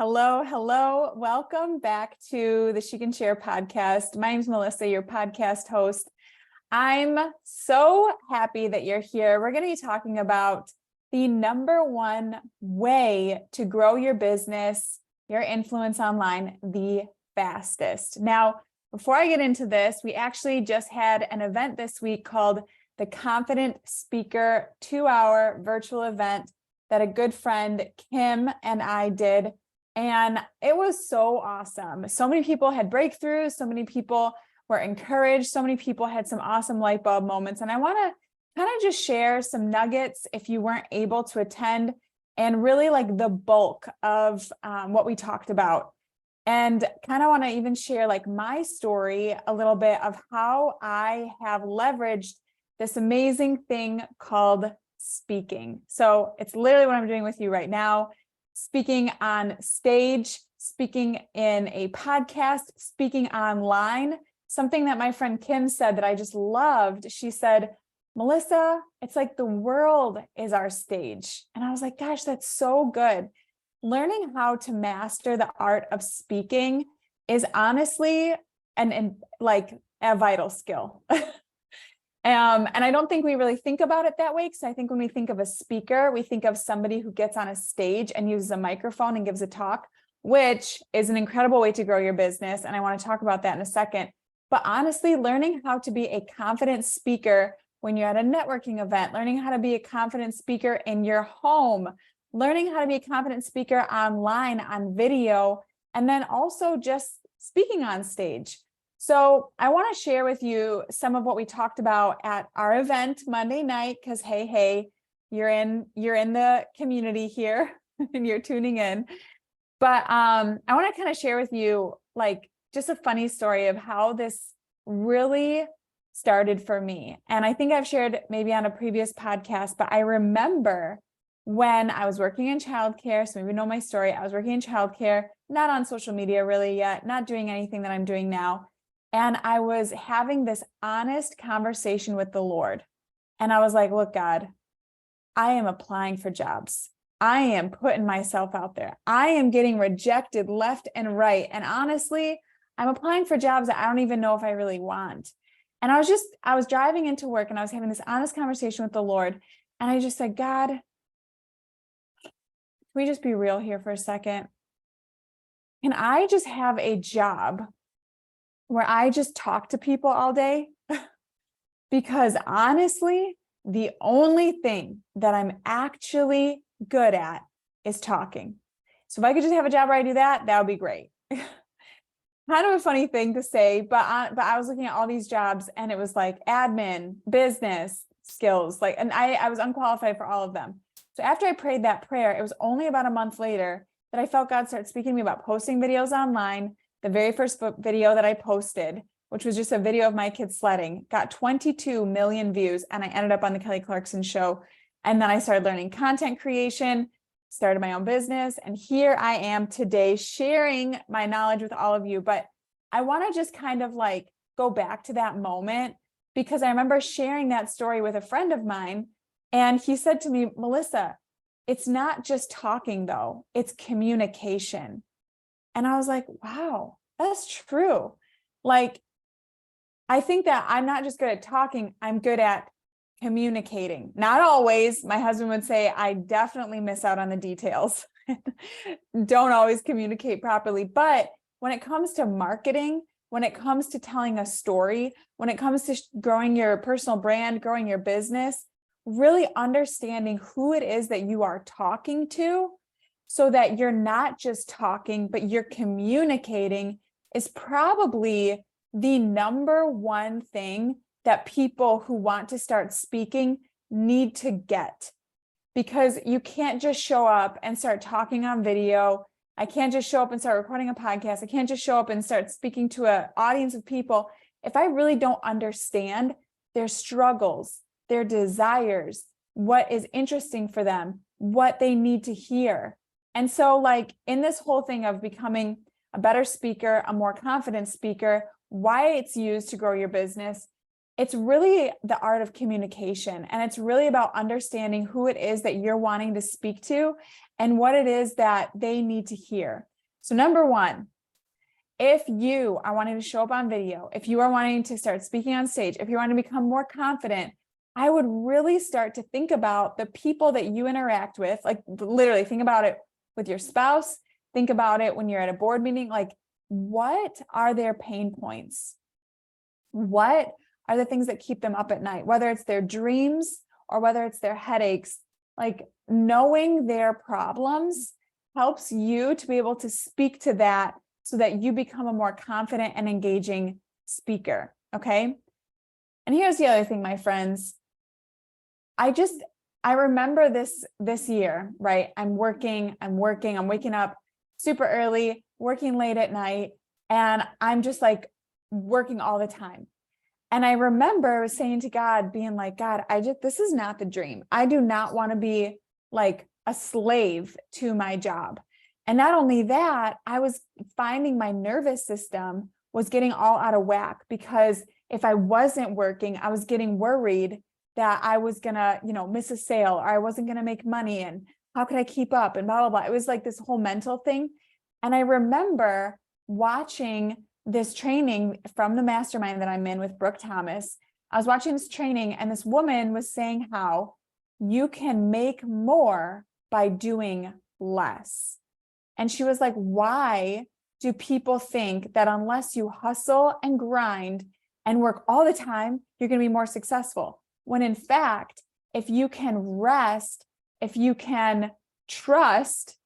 Hello, hello. Welcome back to the She Can Share podcast. My name is Melissa, your podcast host. I'm so happy that you're here. We're going to be talking about the number one way to grow your business, your influence online, the fastest. Now, before I get into this, we actually just had an event this week called the Confident Speaker 2-hour virtual event that a good friend, Kim, and I did. And it was so awesome. So many people had breakthroughs. So many people were encouraged. So many people had some awesome light bulb moments. And I want to kind of just share some nuggets if you weren't able to attend, and really like the bulk of what we talked about. And kind of want to even share like my story a little bit of how I have leveraged this amazing thing called speaking. So it's literally what I'm doing with you right now. Speaking on stage, speaking in a podcast, speaking online. Something that my friend Kim said that I just loved. She said, Melissa, it's like the world is our stage. And I was like, gosh, that's so good. Learning how to master the art of speaking is honestly and like a vital skill. And I don't think we really think about it that way, because I think when we think of a speaker, we think of somebody who gets on a stage and uses a microphone and gives a talk, which is an incredible way to grow your business. And I want to talk about that in a second. But honestly, learning how to be a confident speaker when you're at a networking event, learning how to be a confident speaker in your home, learning how to be a confident speaker online on video, and then also just speaking on stage. So I want to share with you some of what we talked about at our event Monday night, because hey, you're in the community here and you're tuning in. But I want to kind of share with you like just a funny story of how this really started for me. And I think I've shared maybe on a previous podcast, but I remember when I was working in childcare, so maybe you know my story. I was working in childcare, not on social media really yet, not doing anything that I'm doing now. And I was having this honest conversation with the Lord. And I was like, look, God, I am applying for jobs. I am putting myself out there. I am getting rejected left and right. And honestly, I'm applying for jobs that I don't even know if I really want. And I was driving into work and I was having this honest conversation with the Lord. And I just said, God, can we just be real here for a second? Can I just have a job where I just talk to people all day? Because honestly, the only thing that I'm actually good at is talking. So if I could just have a job where I do that, that would be great. Kind of a funny thing to say, but I was looking at all these jobs and it was like admin, business skills, like, and I was unqualified for all of them. So after I prayed that prayer, it was only about a month later that I felt God start speaking to me about posting videos online. The very first video that I posted, which was just a video of my kids sledding, got 22 million views, and I ended up on the Kelly Clarkson show. And then I started learning content creation, started my own business, and here I am today sharing my knowledge with all of you. But I want to just kind of like go back to that moment, because I remember sharing that story with a friend of mine, and he said to me, Melissa, it's not just talking though, it's communication. And I was like, wow, that's true. Like, I think that I'm not just good at talking, I'm good at communicating. Not always. My husband would say, I definitely miss out on the details. Don't always communicate properly. But when it comes to marketing, when it comes to telling a story, when it comes to growing your personal brand, growing your business, really understanding who it is that you are talking to, so that you're not just talking, but you're communicating, is probably the number one thing that people who want to start speaking need to get. Because you can't just show up and start talking on video. I can't just show up and start recording a podcast. I can't just show up and start speaking to an audience of people if I really don't understand their struggles, their desires, what is interesting for them, what they need to hear. And so like in this whole thing of becoming a better speaker, a more confident speaker, why it's used to grow your business, it's really the art of communication. And it's really about understanding who it is that you're wanting to speak to and what it is that they need to hear. So number one, if you are wanting to show up on video, if you are wanting to start speaking on stage, if you want to become more confident, I would really start to think about the people that you interact with. Like literally think about it with your spouse. Think about it when you're at a board meeting. Like, what are their pain points? What are the things that keep them up at night? Whether it's their dreams or whether it's their headaches, like knowing their problems helps you to be able to speak to that so that you become a more confident and engaging speaker. Okay. And here's the other thing, my friends. I remember this year, right? I'm waking up super early, working late at night, and I'm just like working all the time. And I remember saying to God, being like, God, this is not the dream. I do not want to be like a slave to my job. And not only that, I was finding my nervous system was getting all out of whack, because if I wasn't working, I was getting worried that I was gonna, miss a sale, or I wasn't gonna make money, and how could I keep up, and blah, blah, blah. It was like this whole mental thing. And I remember watching this training from the mastermind that I'm in with Brooke Thomas. I was watching this training, and this woman was saying how you can make more by doing less. And she was like, why do people think that unless you hustle and grind and work all the time, you're going to be more successful? When in fact, if you can rest, if you can trust,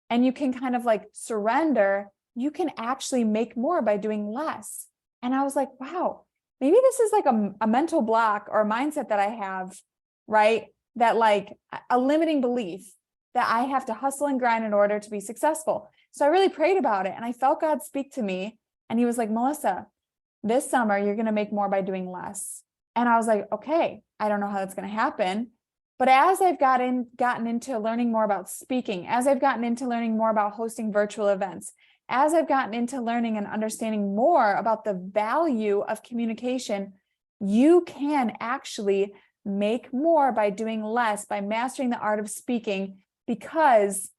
and you can kind of like surrender, you can actually make more by doing less. And I was like, wow, maybe this is like a mental block or a mindset that I have, right? That like a limiting belief that I have to hustle and grind in order to be successful. So I really prayed about it, and I felt God speak to me, and he was like, Melissa, this summer, you're going to make more by doing less. And I was like, okay, I don't know how that's going to happen. But as I've gotten into learning more about speaking, as I've gotten into learning more about hosting virtual events, as I've gotten into learning and understanding more about the value of communication, you can actually make more by doing less, by mastering the art of speaking, because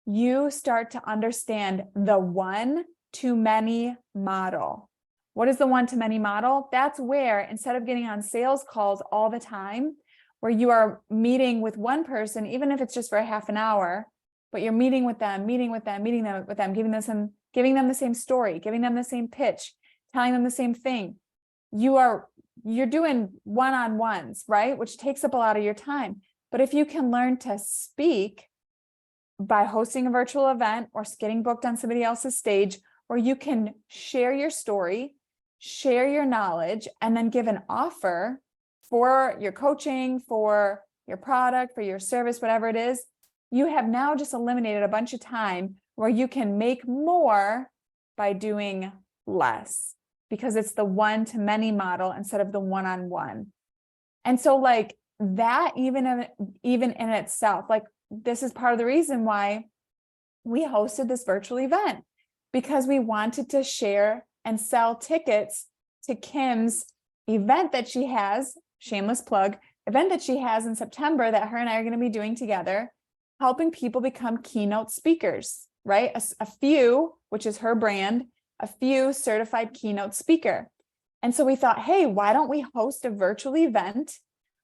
you start to understand the one-to-many model. What is the one-to-many model? That's where, instead of getting on sales calls all the time, where you are meeting with one person, even if it's just for a half an hour, but you're meeting with them, giving them the same story, giving them the same pitch, telling them the same thing. You're doing one-on-ones, right? Which takes up a lot of your time. But if you can learn to speak by hosting a virtual event or getting booked on somebody else's stage, where you can share your story, share your knowledge, and then give an offer for your coaching, for your product, for your service, whatever it is, you have now just eliminated a bunch of time where you can make more by doing less, because it's the one-to-many model instead of the one-on-one. And so like that, even in itself, like this is part of the reason why we hosted this virtual event, because we wanted to share and sell tickets to Kim's event that she has, shameless plug, event that she has in September that her and I are going to be doing together, helping people become keynote speakers, right? A few, which is her brand, a few certified keynote speaker. And so we thought, hey, why don't we host a virtual event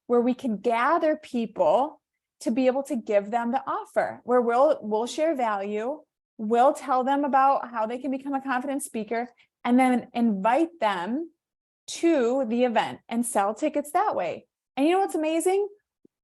where we can gather people to be able to give them the offer, where we'll share value, we'll tell them about how they can become a confident speaker, and then invite them to the event and sell tickets that way. And you know what's amazing?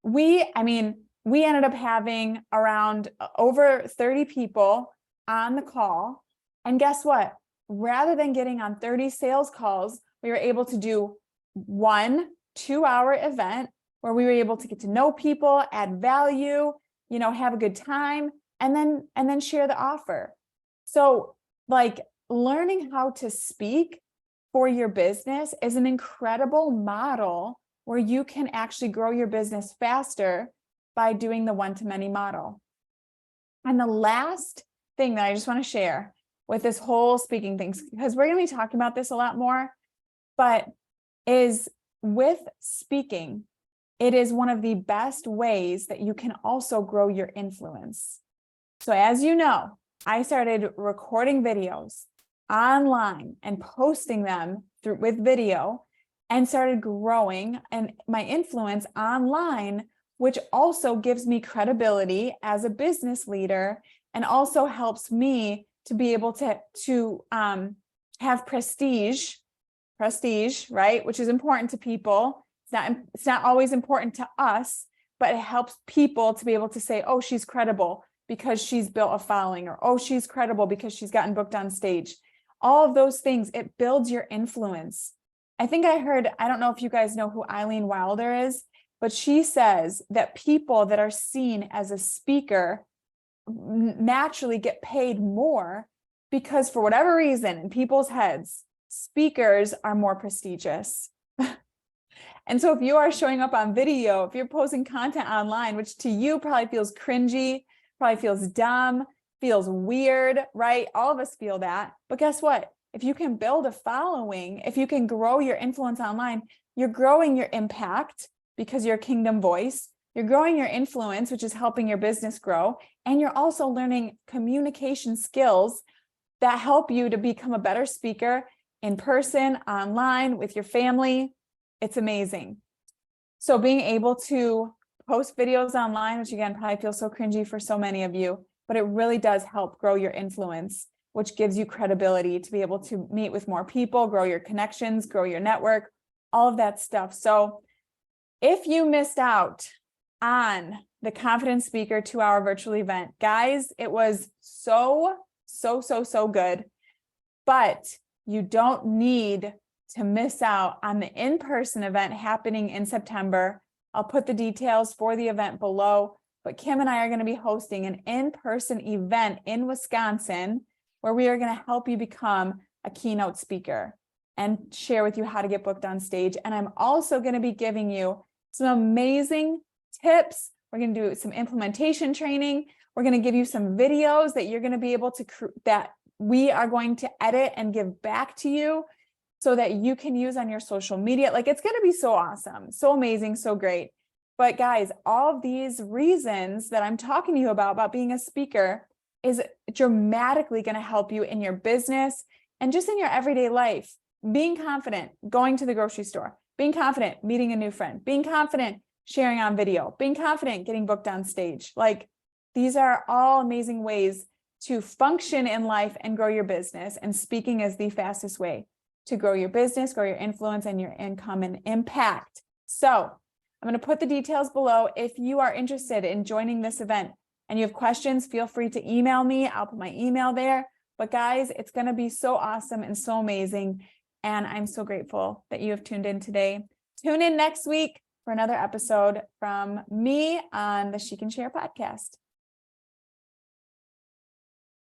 We ended up having around over 30 people on the call. And guess what? Rather than getting on 30 sales calls, we were able to do 1 2-hour event where we were able to get to know people, add value, have a good time, and then share the offer. So like learning how to speak for your business is an incredible model where you can actually grow your business faster by doing the one-to-many model. And the last thing that I just want to share with this whole speaking thing, because we're going to be talking about this a lot more, but is with speaking, it is one of the best ways that you can also grow your influence. So as you know, I started recording videos online and posting them with video, and started growing and my influence online, which also gives me credibility as a business leader and also helps me to be able to have prestige, right? Which is important to people. It's not always important to us, but it helps people to be able to say, oh, she's credible because she's built a following, or, oh, she's credible because she's gotten booked on stage. All of those things, it builds your influence. I think I heard, I don't know if you guys know who Eileen Wilder is, but she says that people that are seen as a speaker naturally get paid more because, for whatever reason, in people's heads, speakers are more prestigious. And so if you are showing up on video, if you're posting content online, which to you probably feels cringy, probably feels dumb, feels weird, right? All of us feel that. But guess what? If you can build a following, if you can grow your influence online, you're growing your impact because you're a kingdom voice. You're growing your influence, which is helping your business grow. And you're also learning communication skills that help you to become a better speaker in person, online, with your family. It's amazing. So being able to post videos online, which again, probably feels so cringy for so many of you, but it really does help grow your influence, which gives you credibility to be able to meet with more people, grow your connections, grow your network, all of that stuff. So if you missed out on the Confident Speaker 2-hour virtual event, guys, it was so good, but you don't need to miss out on the in-person event happening in September. I'll put the details for the event below, but Kim and I are going to be hosting an in-person event in Wisconsin where we are going to help you become a keynote speaker and share with you how to get booked on stage. And I'm also going to be giving you some amazing tips. We're going to do some implementation training. We're going to give you some videos that you're going to be able to, that we are going to edit and give back to you so that you can use on your social media. Like, it's going to be so awesome, so amazing, so great. But guys, all of these reasons that I'm talking to you about being a speaker is dramatically going to help you in your business and just in your everyday life. Being confident, going to the grocery store, being confident, meeting a new friend, being confident, sharing on video, being confident, getting booked on stage. Like, these are all amazing ways to function in life and grow your business. And speaking is the fastest way to grow your business, grow your influence and your income and impact. So I'm going to put the details below. If you are interested in joining this event and you have questions, feel free to email me. I'll put my email there. But guys, it's going to be so awesome and so amazing. And I'm so grateful that you have tuned in today. Tune in next week for another episode from me on the She Can Share podcast.